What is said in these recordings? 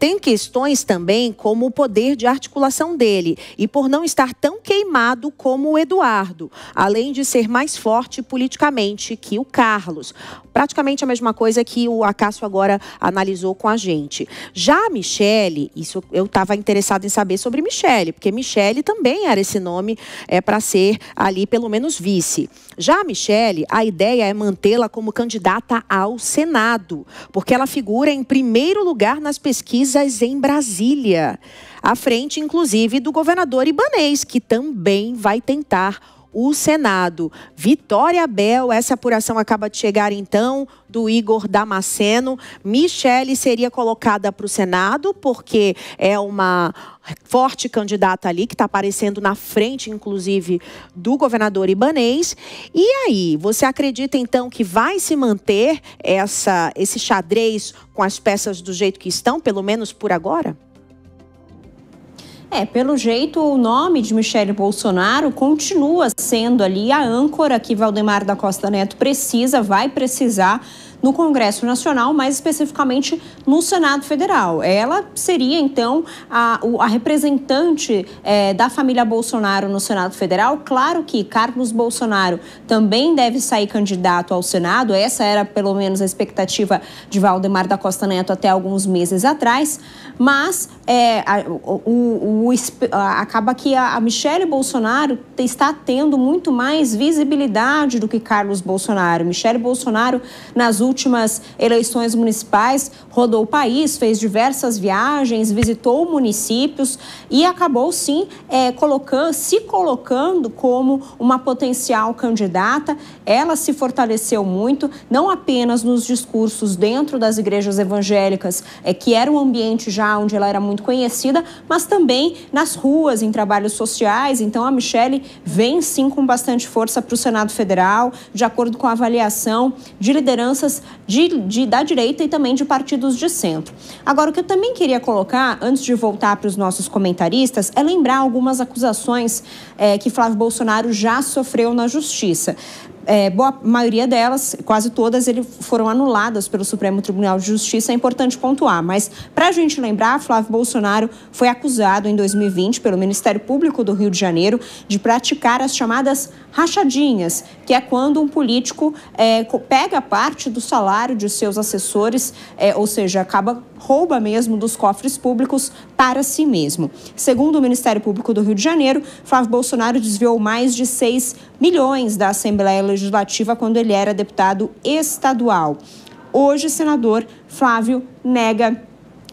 Tem questões também como o poder de articulação dele e por não estar tão queimado como o Eduardo, além de ser mais forte politicamente que o Carlos. Praticamente a mesma coisa que o Acácio agora analisou com a gente. Já a Michele, isso eu estava interessada em saber sobre Michele, porque Michele também era esse nome para ser ali pelo menos vice. Já a Michele, a ideia é mantê-la como candidata ao Senado, porque ela figura em primeiro lugar nas pesquisas em Brasília, à frente, inclusive, do governador Ibanez, que também vai tentar o Senado. Vitória Bel, essa apuração acaba de chegar então do Igor Damasceno. Michele seria colocada para o Senado porque é uma forte candidata ali que está aparecendo na frente, inclusive, do governador Ibanez. E aí, você acredita então que vai se manter esse xadrez com as peças do jeito que estão, pelo menos por agora? Pelo jeito, o nome de Michele Bolsonaro continua sendo ali a âncora que Valdemar da Costa Neto vai precisar no Congresso Nacional, mais especificamente no Senado Federal. Ela seria, então, a representante da família Bolsonaro no Senado Federal. Claro que Carlos Bolsonaro também deve sair candidato ao Senado. Essa era, pelo menos, a expectativa de Valdemar da Costa Neto até alguns meses atrás. Mas acaba que a Michele Bolsonaro está tendo muito mais visibilidade do que Carlos Bolsonaro. Michele Bolsonaro, nas últimas eleições municipais, rodou o país, fez diversas viagens, visitou municípios e acabou, sim, se colocando como uma potencial candidata. Ela se fortaleceu muito, não apenas nos discursos dentro das igrejas evangélicas, que era um ambiente já onde ela era muito conhecida, mas também nas ruas, em trabalhos sociais. Então, a Michele vem, sim, com bastante força para o Senado Federal, de acordo com a avaliação de lideranças da direita e também de partidos de centro. Agora, o que eu também queria colocar, antes de voltar para os nossos comentaristas, é lembrar algumas acusações que Flávio Bolsonaro já sofreu na Justiça. Boa maioria delas, quase todas, foram anuladas pelo Supremo Tribunal de Justiça, é importante pontuar. Mas, para a gente lembrar, Flávio Bolsonaro foi acusado em 2020 pelo Ministério Público do Rio de Janeiro de praticar as chamadas rachadinhas, que é quando um político pega parte do salário de seus assessores, ou seja, rouba mesmo dos cofres públicos para si mesmo. Segundo o Ministério Público do Rio de Janeiro, Flávio Bolsonaro desviou mais de 6 milhões da Assembleia Legislativa quando ele era deputado estadual. Hoje, senador Flávio nega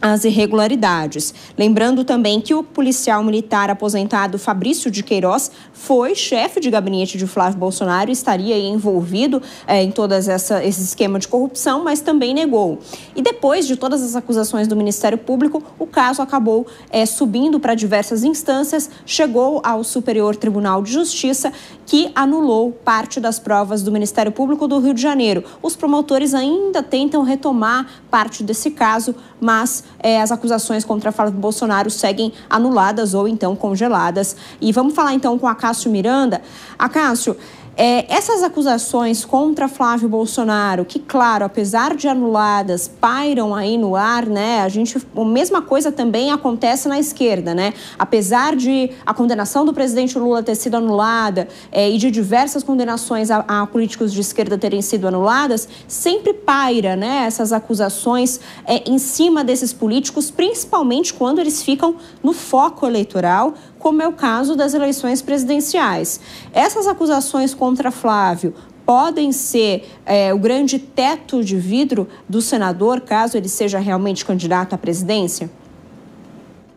as irregularidades. Lembrando também que o policial militar aposentado Fabrício de Queiroz foi chefe de gabinete de Flávio Bolsonaro e estaria envolvido em todo esse esquema de corrupção, mas também negou. E depois de todas as acusações do Ministério Público, o caso acabou subindo para diversas instâncias, chegou ao Superior Tribunal de Justiça, que anulou parte das provas do Ministério Público do Rio de Janeiro. Os promotores ainda tentam retomar parte desse caso, mas as acusações contra Flávio Bolsonaro seguem anuladas ou então congeladas. E vamos falar então com Acácio Miranda. Acácio, essas acusações contra Flávio Bolsonaro, que, claro, apesar de anuladas, pairam aí no ar, né? A mesma coisa também acontece na esquerda, né? Apesar de a condenação do presidente Lula ter sido anulada e de diversas condenações a políticos de esquerda terem sido anuladas, sempre paira, né, essas acusações em cima desses políticos, principalmente quando eles ficam no foco eleitoral, como é o caso das eleições presidenciais. Essas acusações contra Flávio podem ser o grande teto de vidro do senador, caso ele seja realmente candidato à presidência?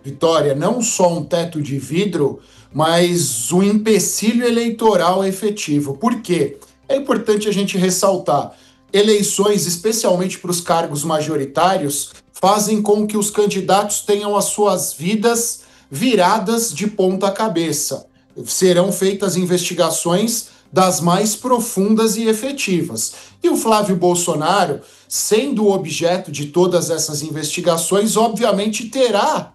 Vitória, não só um teto de vidro, mas um empecilho eleitoral efetivo. Por quê? É importante a gente ressaltar, eleições, especialmente para os cargos majoritários, fazem com que os candidatos tenham as suas vidas viradas de ponta cabeça. Serão feitas investigações das mais profundas e efetivas. E o Flávio Bolsonaro, sendo o objeto de todas essas investigações, obviamente terá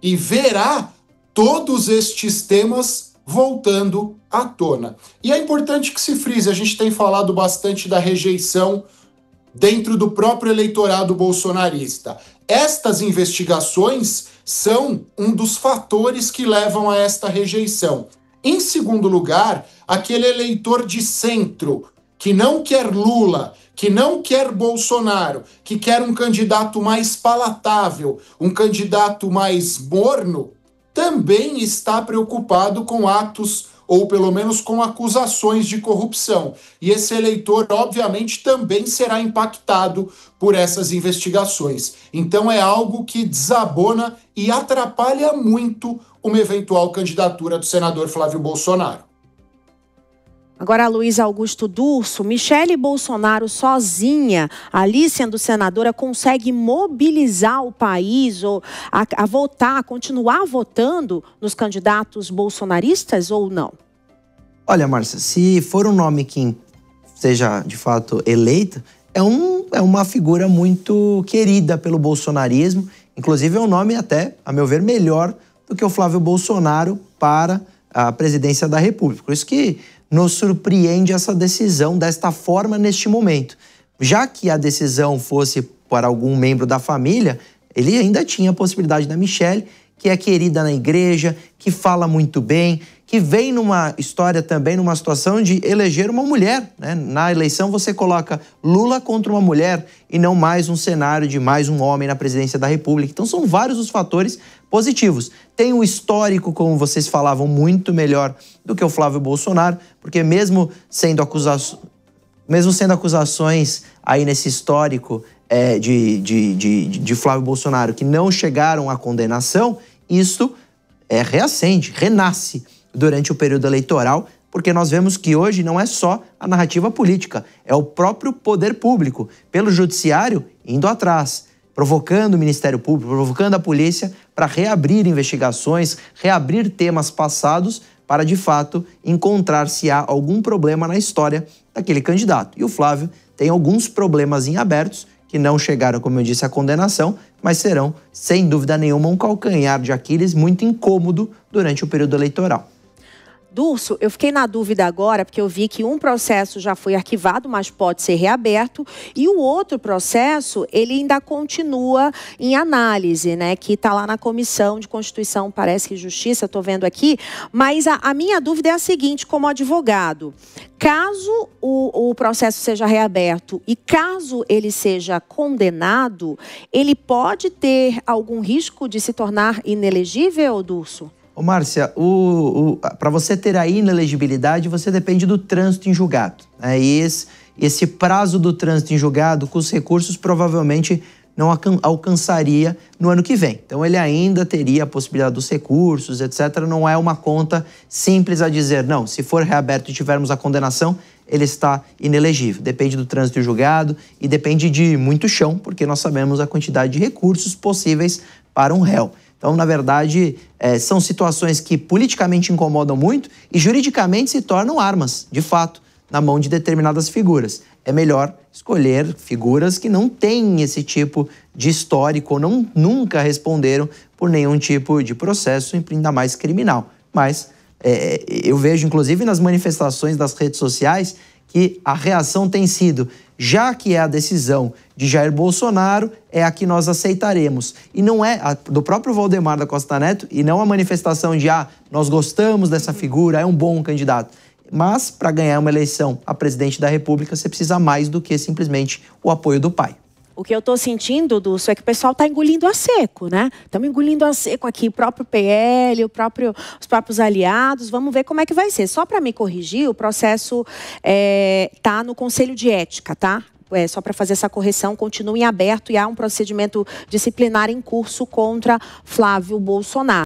e verá todos estes temas voltando à tona. E é importante que se frise, a gente tem falado bastante da rejeição dentro do próprio eleitorado bolsonarista. estas investigações são um dos fatores que levam a esta rejeição. Em segundo lugar, aquele eleitor de centro, que não quer Lula, que não quer Bolsonaro, que quer um candidato mais palatável, um candidato mais morno, também está preocupado com atos, ou pelo menos com acusações de corrupção. E esse eleitor, obviamente, também será impactado por essas investigações. Então é algo que desabona e atrapalha muito uma eventual candidatura do senador Flávio Bolsonaro. Agora, Luiz Augusto Durso, Michele Bolsonaro sozinha, ali sendo senadora, consegue mobilizar o país ou a votar, a continuar votando nos candidatos bolsonaristas ou não? Olha, Márcia, se for um nome que seja de fato eleito, é uma figura muito querida pelo bolsonarismo. Inclusive é um nome até, a meu ver, melhor do que o Flávio Bolsonaro para a presidência da República. Por isso que nos surpreende essa decisão desta forma neste momento. Já que a decisão fosse para algum membro da família, ele ainda tinha a possibilidade da Michele, que é querida na igreja, que fala muito bem, que vem numa história também, numa situação de eleger uma mulher, né? Na eleição você coloca Lula contra uma mulher e não mais um cenário de mais um homem na presidência da República. Então são vários os fatores positivos. Tem um histórico, como vocês falavam, muito melhor do que o Flávio Bolsonaro, porque mesmo sendo acusações aí nesse histórico de Flávio Bolsonaro que não chegaram à condenação, isso reacende, renasce durante o período eleitoral, porque nós vemos que hoje não é só a narrativa política, é o próprio poder público, pelo judiciário, indo atrás, provocando o Ministério Público, provocando a polícia para reabrir investigações, reabrir temas passados para, de fato, encontrar se há algum problema na história daquele candidato. E o Flávio tem alguns problemas em abertos que não chegaram, como eu disse, à condenação, mas serão, sem dúvida nenhuma, um calcanhar de Aquiles muito incômodo durante o período eleitoral. Durso, eu fiquei na dúvida agora, porque eu vi que um processo já foi arquivado, mas pode ser reaberto, e o outro processo, ele ainda continua em análise, né, que está lá na Comissão de Constituição, parece que Justiça, estou vendo aqui, mas a minha dúvida é a seguinte, como advogado: caso o processo seja reaberto e caso ele seja condenado, ele pode ter algum risco de se tornar inelegível, Durso? Ô, Márcia, para você ter a inelegibilidade, você depende do trânsito em julgado. E esse prazo do trânsito em julgado, com os recursos, provavelmente não alcançaria no ano que vem. Então, ele ainda teria a possibilidade dos recursos, etc. Não é uma conta simples a dizer, não, se for reaberto e tivermos a condenação, ele está inelegível. Depende do trânsito em julgado e depende de muito chão, porque nós sabemos a quantidade de recursos possíveis para um réu. Então, na verdade, são situações que politicamente incomodam muito e juridicamente se tornam armas, de fato, na mão de determinadas figuras. É melhor escolher figuras que não têm esse tipo de histórico ou nunca responderam por nenhum tipo de processo, ainda mais criminal. Mas eu vejo, inclusive, nas manifestações das redes sociais, que a reação tem sido, já que é a decisão de Jair Bolsonaro, é a que nós aceitaremos. E não é a do próprio Valdemar da Costa Neto, e não a manifestação de, nós gostamos dessa figura, é um bom candidato. Mas, para ganhar uma eleição a presidente da República, você precisa mais do que simplesmente o apoio do pai. O que eu estou sentindo, Durso, é que o pessoal está engolindo a seco, né? Estamos engolindo a seco aqui, o próprio PL, os próprios aliados. Vamos ver como é que vai ser. Só para me corrigir, o processo está no Conselho de Ética, tá? Só para fazer essa correção, continua em aberto e há um procedimento disciplinar em curso contra Flávio Bolsonaro.